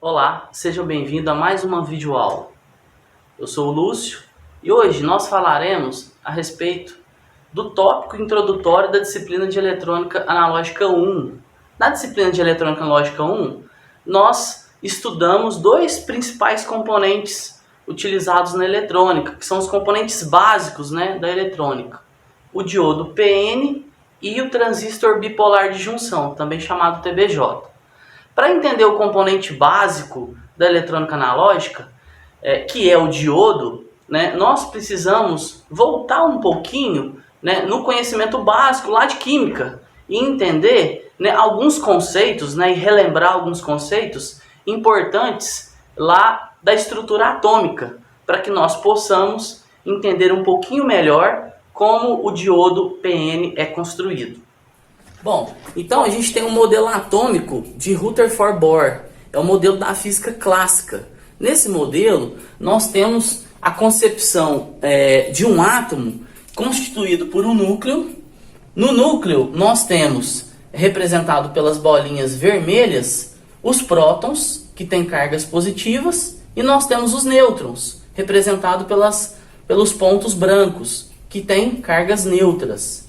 Olá, seja bem-vindo a mais uma videoaula. Eu sou o Lúcio e hoje nós falaremos a respeito do tópico introdutório da disciplina de Eletrônica Analógica 1. Na disciplina de Eletrônica Analógica 1, nós estudamos dois principais componentes utilizados na eletrônica, que são os componentes básicos, da eletrônica. O diodo PN e o transistor bipolar de junção, também chamado TBJ. Para entender o componente básico da eletrônica analógica, que é o diodo, nós precisamos voltar um pouquinho no conhecimento básico lá de química e entender alguns conceitos e relembrar alguns conceitos importantes lá da estrutura atômica, para que nós possamos entender um pouquinho melhor como o diodo PN é construído. Bom, então a gente tem um modelo atômico de Rutherford Bohr, é o modelo da física clássica. Nesse modelo, nós temos a concepção de um átomo constituído por um núcleo. No núcleo, nós temos, representado pelas bolinhas vermelhas, os prótons, que têm cargas positivas, e nós temos os nêutrons, representados pelos pontos brancos, que têm cargas neutras,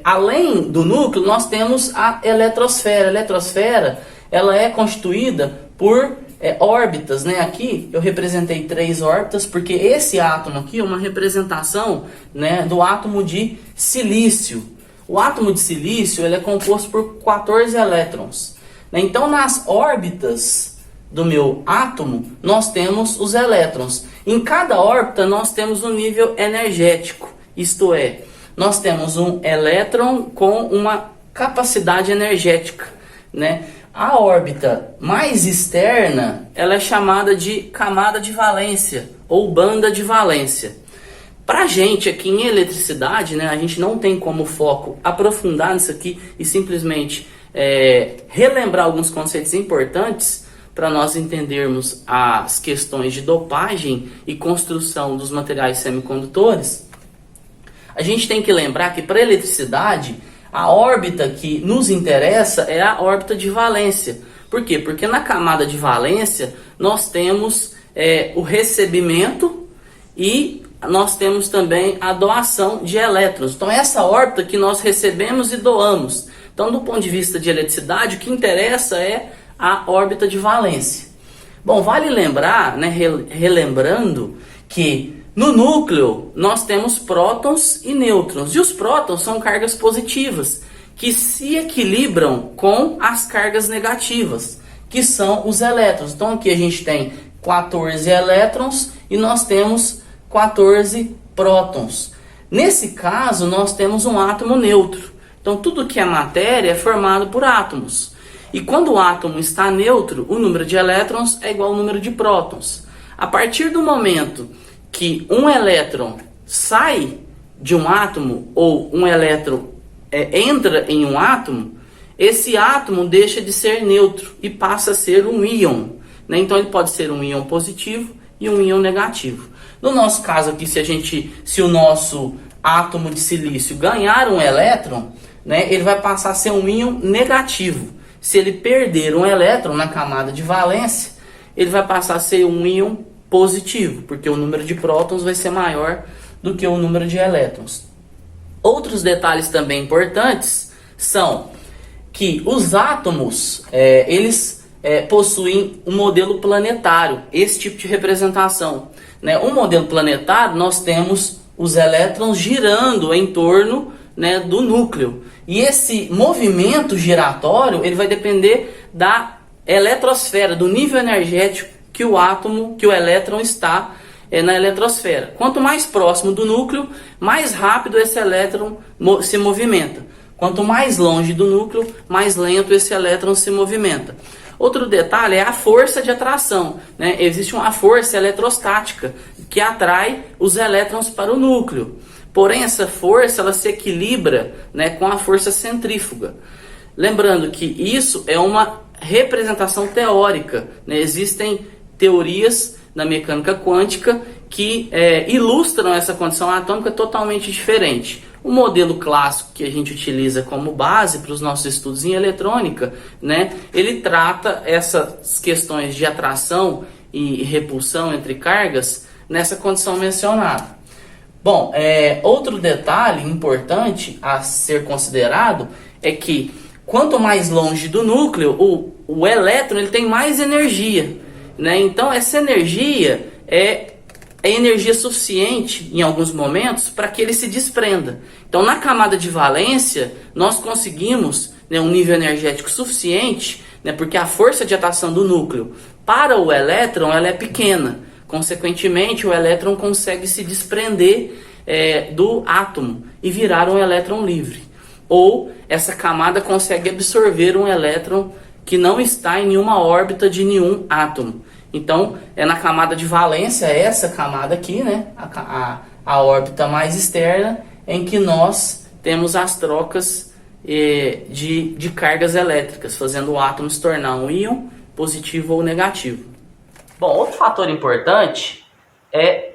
além do núcleo, nós temos a eletrosfera. A eletrosfera ela é constituída por órbitas. Aqui eu representei 3 órbitas, porque esse átomo aqui é uma representação do átomo de silício. O átomo de silício ele é composto por 14 elétrons. Então, nas órbitas do meu átomo, nós temos os elétrons. Em cada órbita, nós temos um nível energético, isto é, nós temos um elétron com uma capacidade energética, A órbita mais externa, ela é chamada de camada de valência ou banda de valência. Para a gente aqui em eletricidade, a gente não tem como foco aprofundar nisso aqui e simplesmente relembrar alguns conceitos importantes para nós entendermos as questões de dopagem e construção dos materiais semicondutores. A gente tem que lembrar que para a eletricidade, a órbita que nos interessa é a órbita de valência. Por quê? Porque na camada de valência nós temos o recebimento e nós temos também a doação de elétrons. Então essa órbita que nós recebemos e doamos. Então do ponto de vista de eletricidade, o que interessa é a órbita de valência. Bom, vale lembrar, relembrando que no núcleo, nós temos prótons e nêutrons. E os prótons são cargas positivas, que se equilibram com as cargas negativas, que são os elétrons. Então aqui a gente tem 14 elétrons e nós temos 14 prótons. Nesse caso, nós temos um átomo neutro. Então tudo que é matéria é formado por átomos. E quando o átomo está neutro, o número de elétrons é igual ao número de prótons. A partir do momento que um elétron sai de um átomo ou um elétron entra em um átomo, esse átomo deixa de ser neutro e passa a ser um íon. Então ele pode ser um íon positivo e um íon negativo. No nosso caso aqui, se o nosso átomo de silício ganhar um elétron, ele vai passar a ser um íon negativo. Se ele perder um elétron na camada de valência, ele vai passar a ser um íon positivo, porque o número de prótons vai ser maior do que o número de elétrons. Outros detalhes também importantes são que os átomos, eles possuem um modelo planetário, esse tipo de representação. Um modelo planetário, nós temos os elétrons girando em torno do núcleo. E esse movimento giratório, ele vai depender da eletrosfera, do nível energético que o elétron está na eletrosfera. Quanto mais próximo do núcleo, mais rápido esse elétron se movimenta. Quanto mais longe do núcleo, mais lento esse elétron se movimenta. Outro detalhe é a força de atração. Existe uma força eletrostática que atrai os elétrons para o núcleo. Porém, essa força ela se equilibra com a força centrífuga. Lembrando que isso é uma representação teórica. Existem teorias da mecânica quântica que ilustram essa condição atômica totalmente diferente. O modelo clássico que a gente utiliza como base para os nossos estudos em eletrônica, né, ele trata essas questões de atração e repulsão entre cargas nessa condição mencionada. Bom, outro detalhe importante a ser considerado é que quanto mais longe do núcleo, o elétron ele tem mais energia, né? Então essa energia é energia suficiente em alguns momentos para que ele se desprenda. Então na camada de valência nós conseguimos, né, um nível energético suficiente, né, porque a força de atração do núcleo para o elétron ela é pequena. Consequentemente o elétron consegue se desprender do átomo e virar um elétron livre. Ou essa camada consegue absorver um elétron que não está em nenhuma órbita de nenhum átomo. Então, é na camada de valência, essa camada aqui, né, a órbita mais externa, em que nós temos as trocas de cargas elétricas, fazendo o átomo se tornar um íon positivo ou negativo. Bom, outro fator importante é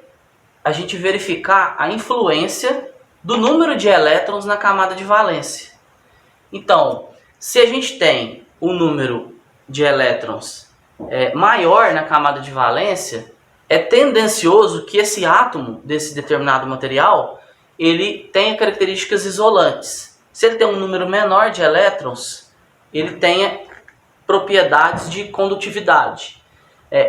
a gente verificar a influência do número de elétrons na camada de valência. Então, se a gente tem um número de elétrons maior na camada de valência, é tendencioso que esse átomo desse determinado material ele tenha características isolantes. Se ele tem um número menor de elétrons, ele tenha propriedades de condutividade.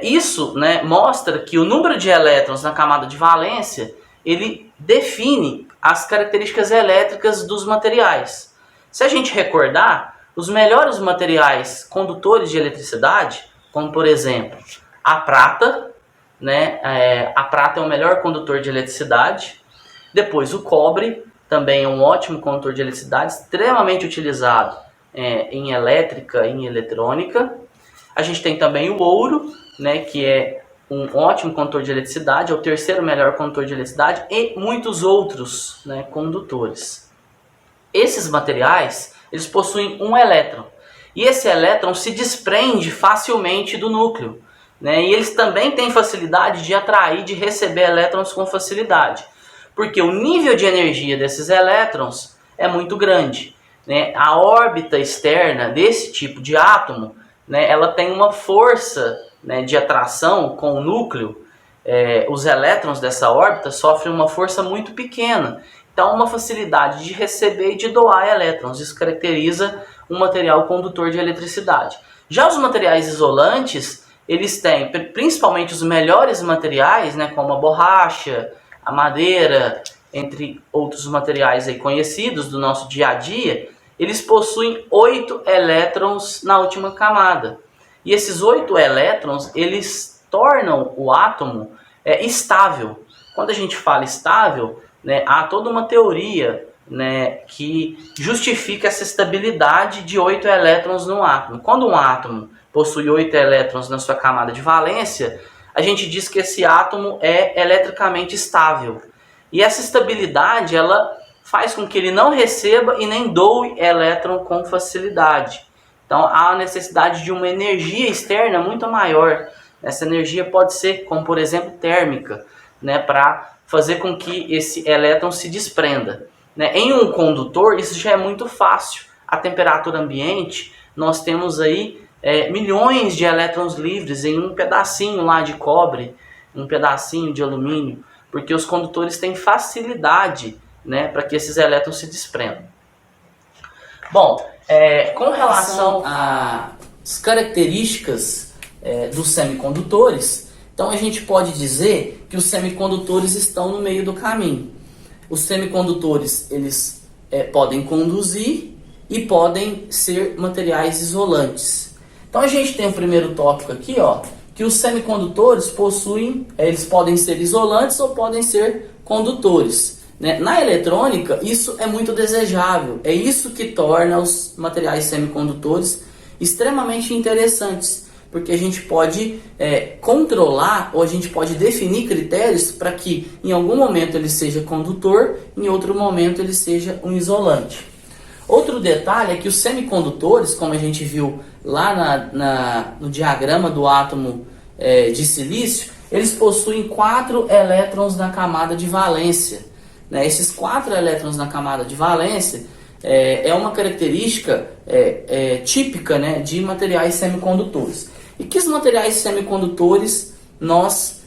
Isso, né, mostra que o número de elétrons na camada de valência ele define as características elétricas dos materiais. Se a gente recordar, os melhores materiais condutores de eletricidade, como por exemplo a prata, né, a prata é o melhor condutor de eletricidade. Depois o cobre também é um ótimo condutor de eletricidade, extremamente utilizado em elétrica e em eletrônica. A gente tem também o ouro, né, que é um ótimo condutor de eletricidade, é o terceiro melhor condutor de eletricidade, e muitos outros, né, condutores. Esses materiais eles possuem um elétron, e esse elétron se desprende facilmente do núcleo, né, e eles também têm facilidade de atrair, de receber elétrons com facilidade, porque o nível de energia desses elétrons é muito grande, né? A órbita externa desse tipo de átomo, né, ela tem uma força, né, de atração com o núcleo. Os elétrons dessa órbita sofrem uma força muito pequena, então uma facilidade de receber e de doar elétrons. Isso caracteriza um material condutor de eletricidade. Já os materiais isolantes, eles têm, principalmente os melhores materiais, né, como a borracha, a madeira, entre outros materiais aí conhecidos do nosso dia a dia, eles possuem 8 elétrons na última camada. E esses 8 elétrons, eles tornam o átomo estável. Quando a gente fala estável, né, há toda uma teoria, né, que justifica essa estabilidade de 8 elétrons no átomo. Quando um átomo possui 8 elétrons na sua camada de valência, a gente diz que esse átomo é eletricamente estável. E essa estabilidade ela faz com que ele não receba e nem doe elétron com facilidade. Então há a necessidade de uma energia externa muito maior. Essa energia pode ser, como por exemplo, térmica, né, para fazer com que esse elétron se desprenda. Né? Em um condutor isso já é muito fácil. A temperatura ambiente, nós temos aí milhões de elétrons livres em um pedacinho lá de cobre, um pedacinho de alumínio, porque os condutores têm facilidade, né, para que esses elétrons se desprendam. Bom, com relação às características dos semicondutores, então a gente pode dizer que os semicondutores estão no meio do caminho. Os semicondutores eles podem conduzir e podem ser materiais isolantes. Então a gente tem o primeiro tópico aqui, ó, que os semicondutores possuem, eles podem ser isolantes ou podem ser condutores. Né? Na eletrônica, isso é muito desejável. É isso que torna os materiais semicondutores extremamente interessantes, porque a gente pode controlar ou a gente pode definir critérios para que em algum momento ele seja condutor, em outro momento ele seja um isolante. Outro detalhe é que os semicondutores, como a gente viu lá no diagrama do átomo de silício, eles possuem 4 elétrons na camada de valência. né? Esses 4 elétrons na camada de valência é uma característica típica, né, de materiais semicondutores. E que os materiais semicondutores nós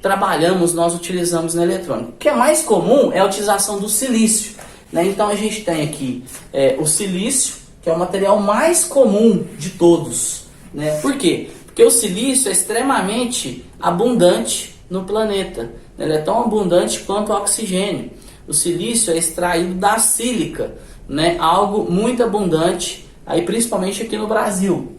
trabalhamos, nós utilizamos na eletrônica? O que é mais comum é a utilização do silício, né? Então a gente tem aqui o silício, que é o material mais comum de todos, né? Por quê? Porque o silício é extremamente abundante no planeta. Ele é tão abundante quanto o oxigênio. O silício é extraído da sílica, né? Algo muito abundante, aí principalmente aqui no Brasil.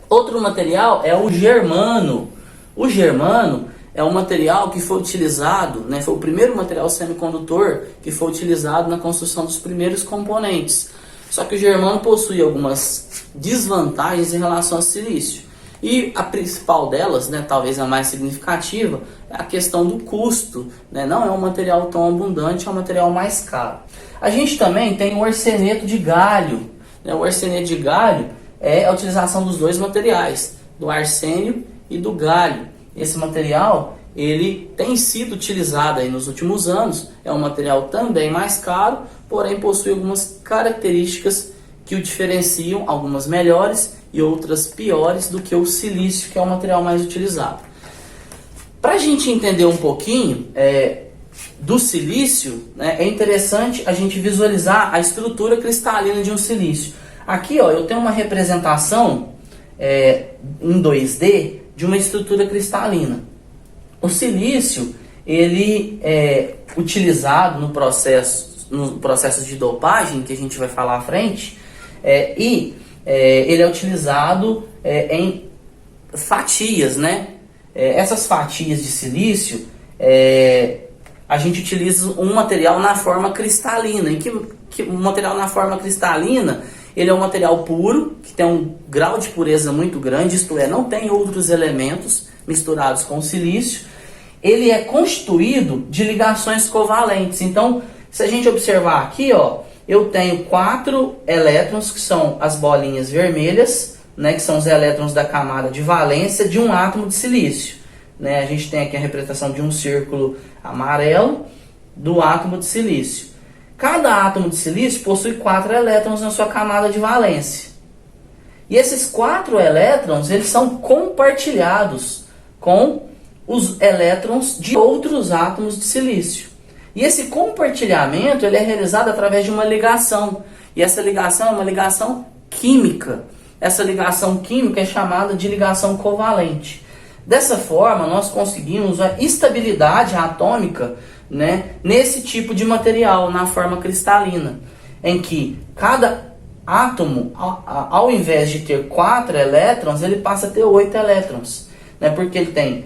Outro material é o germano. O germano é um material que foi utilizado, né? Foi o primeiro material semicondutor que foi utilizado na construção dos primeiros componentes. Só que o germano possui algumas desvantagens em relação ao silício. E a principal delas, né, talvez a mais significativa, é a questão do custo, né? Não é um material tão abundante, é um material mais caro. A gente também tem o arseneto de galho, né? O arseneto de galho é a utilização dos dois materiais, do arsênio e do galho. Esse material ele tem sido utilizado aí nos últimos anos, é um material também mais caro, porém possui algumas características que o diferenciam, algumas melhores e outras piores do que o silício, que é o material mais utilizado. Para a gente entender um pouquinho do silício, né, é interessante a gente visualizar a estrutura cristalina de um silício. Aqui, ó, eu tenho uma representação em 2D de uma estrutura cristalina. O silício ele é utilizado no processo de dopagem, que a gente vai falar à frente, ele é utilizado em fatias, né? Essas fatias de silício, a gente utiliza um material na forma cristalina. Em que o material na forma cristalina, ele é um material puro, que tem um grau de pureza muito grande, isto é, não tem outros elementos misturados com o silício. Ele é constituído de ligações covalentes. Então, se a gente observar aqui, ó, eu tenho 4 elétrons, que são as bolinhas vermelhas, né, que são os elétrons da camada de valência de um átomo de silício. Né? A gente tem aqui a representação de um círculo amarelo do átomo de silício. Cada átomo de silício possui 4 elétrons na sua camada de valência. E esses 4 elétrons, eles são compartilhados com os elétrons de outros átomos de silício. E esse compartilhamento ele é realizado através de uma ligação. E essa ligação é uma ligação química. Essa ligação química é chamada de ligação covalente. Dessa forma, nós conseguimos a estabilidade atômica, né, nesse tipo de material, na forma cristalina, em que cada átomo, ao invés de ter 4 elétrons, ele passa a ter 8 elétrons. Né, porque ele tem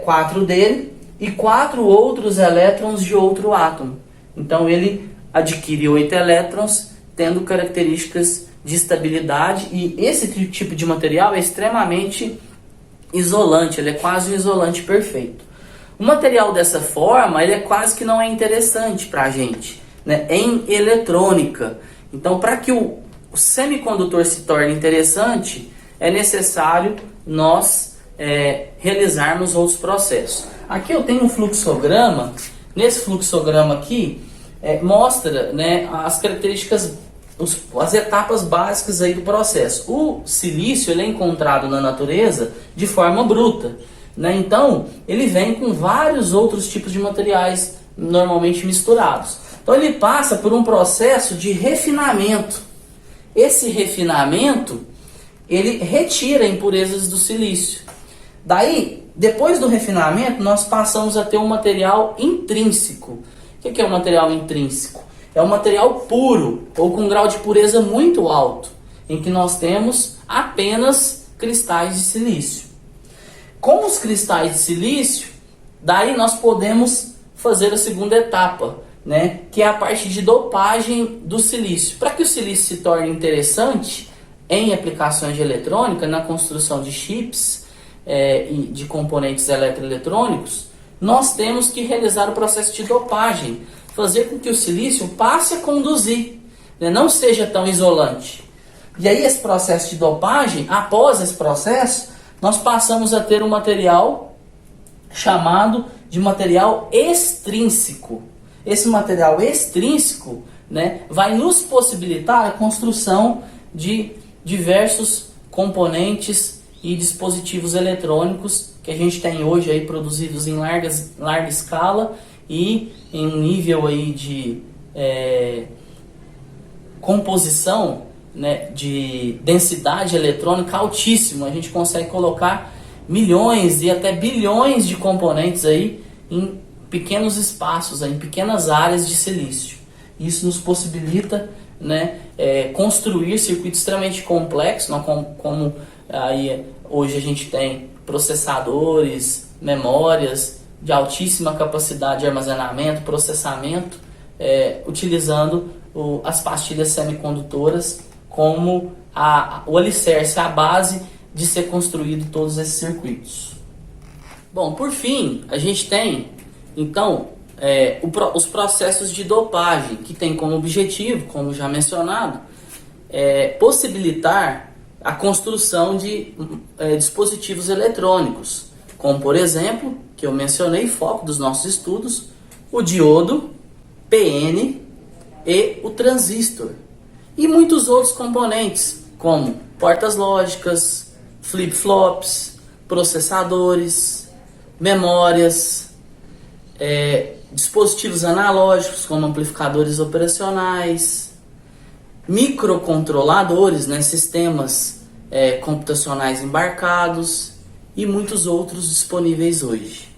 4 dele e 4 outros elétrons de outro átomo. Então ele adquire 8 elétrons, tendo características de estabilidade, e esse tipo de material é extremamente isolante, ele é quase um isolante perfeito. O material dessa forma, ele é quase que não é interessante para a gente, né, em eletrônica. Então, para que o semicondutor se torne interessante, é necessário nós realizarmos outros processos. Aqui eu tenho um fluxograma. Nesse fluxograma aqui mostra, né, as características, as etapas básicas aí do processo. O silício ele é encontrado na natureza de forma bruta, né? Então ele vem com vários outros tipos de materiais normalmente misturados. Então ele passa por um processo de refinamento. Esse refinamento ele retira impurezas do silício. Daí, depois do refinamento, nós passamos a ter um material intrínseco. O que é um material intrínseco? É um material puro, ou com um grau de pureza muito alto, em que nós temos apenas cristais de silício. Com os cristais de silício, daí nós podemos fazer a segunda etapa, né, que é a parte de dopagem do silício. Para que o silício se torne interessante em aplicações de eletrônica, na construção de chips, e de componentes eletroeletrônicos, nós temos que realizar o processo de dopagem, fazer com que o silício passe a conduzir, né, não seja tão isolante. E aí esse processo de dopagem, após esse processo, nós passamos a ter um material chamado de material extrínseco. esse material extrínseco, né, vai nos possibilitar a construção de diversos componentes e dispositivos eletrônicos que a gente tem hoje aí produzidos em larga escala e em um nível aí de composição, né, de densidade eletrônica altíssimo. A gente consegue colocar milhões e até bilhões de componentes aí em pequenos espaços, em pequenas áreas de silício. Isso nos possibilita, né, construir circuitos extremamente complexos, como aí hoje a gente tem processadores, memórias de altíssima capacidade de armazenamento, processamento, utilizando as pastilhas semicondutoras como o alicerce, a base de ser construído todos esses circuitos. Bom, por fim, a gente tem então os processos de dopagem, que tem como objetivo, como já mencionado, possibilitar a construção de dispositivos eletrônicos, como por exemplo, que eu mencionei, foco dos nossos estudos, o diodo, PN e o transistor. E muitos outros componentes, como portas lógicas, flip-flops, processadores, memórias, dispositivos analógicos como amplificadores operacionais, microcontroladores, né, sistemas computacionais embarcados e muitos outros disponíveis hoje.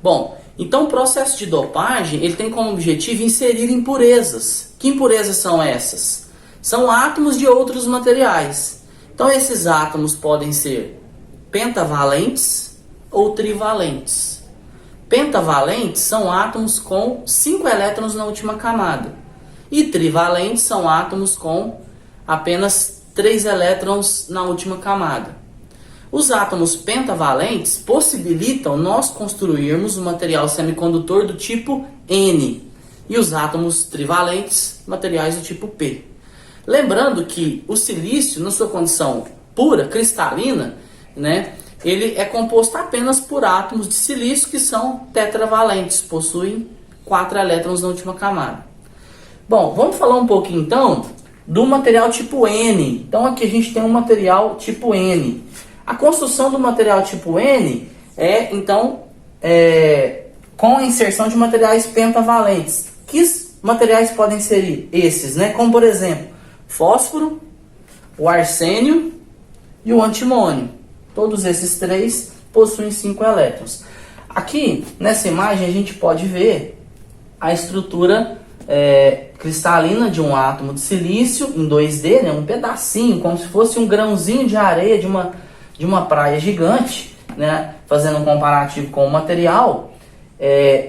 Bom, então o processo de dopagem ele tem como objetivo inserir impurezas. Que impurezas são essas? São átomos de outros materiais. Então esses átomos podem ser pentavalentes ou trivalentes. Pentavalentes são átomos com 5 elétrons na última camada. E trivalentes são átomos com apenas 3 elétrons na última camada. Os átomos pentavalentes possibilitam nós construirmos um material semicondutor do tipo N. E os átomos trivalentes, materiais do tipo P. Lembrando que o silício, na sua condição pura, cristalina, né, ele é composto apenas por átomos de silício que são tetravalentes, possuem 4 elétrons na última camada. Bom, vamos falar um pouquinho então do material tipo N. Então aqui a gente tem um material tipo N. A construção do material tipo N com a inserção de materiais pentavalentes. Que materiais podem ser esses, né? Como por exemplo, fósforo, o arsênio e o antimônio. Todos esses três possuem 5 elétrons. Aqui, nessa imagem, a gente pode ver a estrutura cristalina de um átomo de silício em 2D, né? Um pedacinho, como se fosse um grãozinho de areia de uma praia gigante, né? Fazendo um comparativo com o material.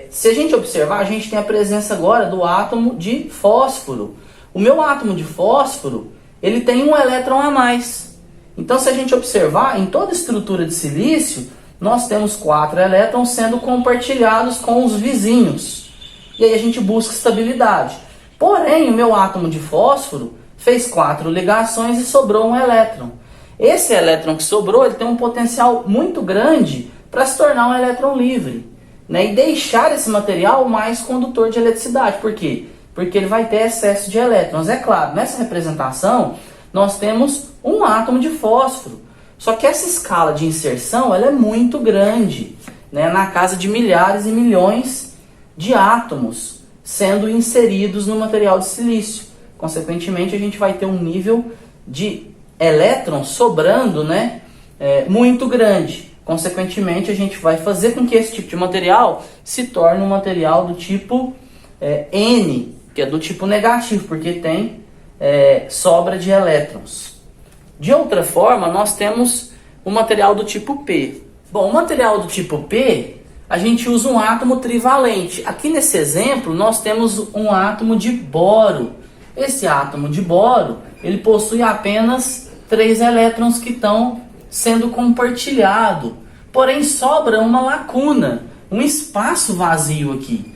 Se a gente observar, a gente tem a presença agora do átomo de fósforo. O meu átomo de fósforo, ele tem um elétron a mais. Então, se a gente observar, em toda estrutura de silício, nós temos 4 elétrons sendo compartilhados com os vizinhos. E aí a gente busca estabilidade. Porém, o meu átomo de fósforo fez 4 ligações e sobrou um elétron. Esse elétron que sobrou, ele tem um potencial muito grande para se tornar um elétron livre, né? E deixar esse material mais condutor de eletricidade. Por quê? Porque ele vai ter excesso de elétrons. É claro, nessa representação, nós temos um átomo de fósforo. Só que essa escala de inserção ela é muito grande, né? Na casa de milhares e milhões de átomos sendo inseridos no material de silício. Consequentemente, a gente vai ter um nível de elétrons sobrando, né? Muito grande. Consequentemente, a gente vai fazer com que esse tipo de material se torne um material do tipo N, que é do tipo negativo, porque tem sobra de elétrons. De outra forma, nós temos o material do tipo P. Bom, o material do tipo P, a gente usa um átomo trivalente. Aqui nesse exemplo, nós temos um átomo de boro. Esse átomo de boro, ele possui apenas 3 elétrons que estão sendo compartilhados. Porém, sobra uma lacuna, um espaço vazio aqui.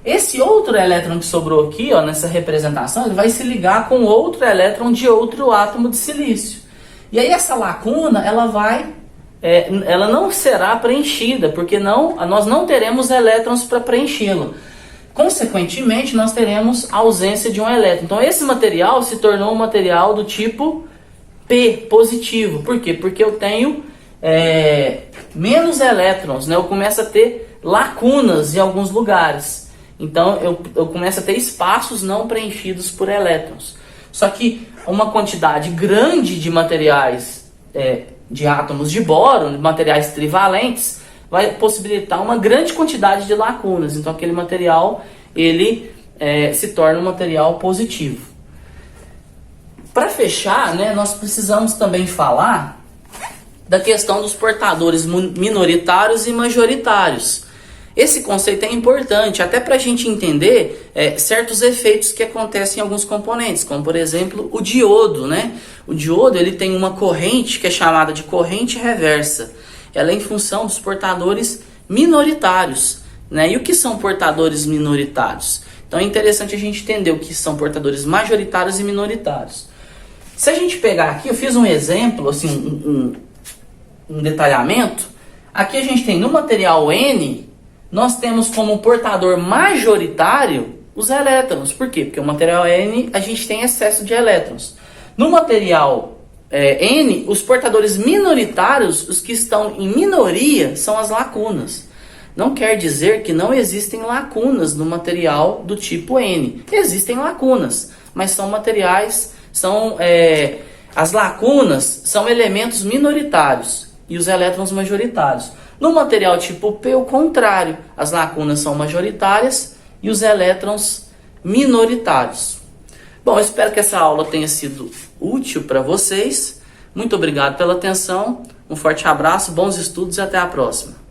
Esse outro elétron que sobrou aqui, ó, nessa representação, ele vai se ligar com outro elétron de outro átomo de silício. E aí essa lacuna, ela não será preenchida, porque nós não teremos elétrons para preenchê-la. consequentemente nós teremos ausência de um elétron. Então esse material se tornou um material do tipo P, positivo. Por quê? Porque eu tenho menos elétrons, né? Eu começo a ter lacunas em alguns lugares. Então eu começo a ter espaços não preenchidos por elétrons. Só que uma quantidade grande de materiais, de átomos de bóron, de materiais trivalentes, vai possibilitar uma grande quantidade de lacunas. Então aquele material ele se torna um material positivo. Para fechar, né, nós precisamos também falar da questão dos portadores minoritários e majoritários. Esse conceito é importante até para a gente entender certos efeitos que acontecem em alguns componentes, como por exemplo o diodo, né? O diodo ele tem uma corrente que é chamada de corrente reversa. Ela é em função dos portadores minoritários, né? E o que são portadores minoritários? Então é interessante a gente entender o que são portadores majoritários e minoritários. Se a gente pegar aqui, eu fiz um exemplo, assim, um detalhamento. Aqui a gente tem no material N, nós temos como portador majoritário os elétrons. Por quê? Porque o material N a gente tem excesso de elétrons. No material N, os portadores minoritários, os que estão em minoria, são as lacunas. Não quer dizer que não existem lacunas no material do tipo N. Existem lacunas, mas são materiais, as lacunas são elementos minoritários e os elétrons majoritários. No material tipo P, o contrário, as lacunas são majoritárias e os elétrons minoritários. Bom, eu espero que essa aula tenha sido útil para vocês. Muito obrigado pela atenção, um forte abraço, bons estudos e até a próxima.